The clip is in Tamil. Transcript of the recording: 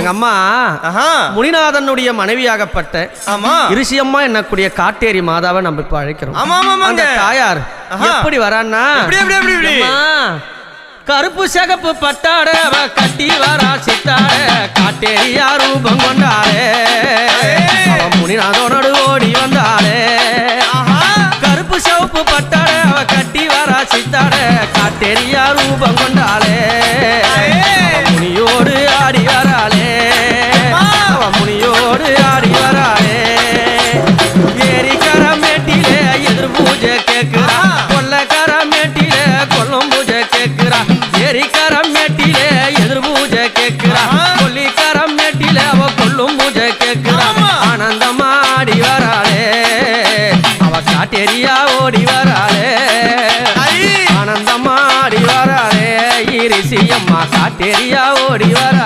எங்க அம்மா முனிநாதனுடைய மனைவியாகப்பட்ட ரிஷியம்மா என்னக்கூடிய காட்டேரி மாதாவை நம்ம இப்ப அழைக்கிறோம். அந்த தாயார் எப்படி வரான்னா கருப்பு சிகப்பு பட்டாட கட்டி வரா சித்தாட காட்டேரியா ரூபம் கொண்டாடே முனிநாதனோடு ஓடி வந்தாடே கருப்பு சிவப்பு பட்டாட கட்டி வரா சித்தாட காட்டேரியா ரூபம் கொண்டாடே முனியோடு ஆடி வராளே முனியோடு ஆடி வராளே ஏரிக்கர மேட்டிலே எதிர் பூஜை கேட்கிறா கொல்லக்கர மேட்டிலே கொல்லும் பூஜை கேட்கிறா ஏரிக்கர மேட்டிலே எதிர் பூஜை கேட்கிறா கொல்லிக்கர மேட்டிலே அவ கொல்லும் பூஜை கேட்கிறா ஆனந்தமா ஆடி வராளே அவ காட்டேரியா ஓடி வராளே ஆனந்தமா ஆடி வராளே ரிஷியம்மா காட்டேரியா ஓடி வரா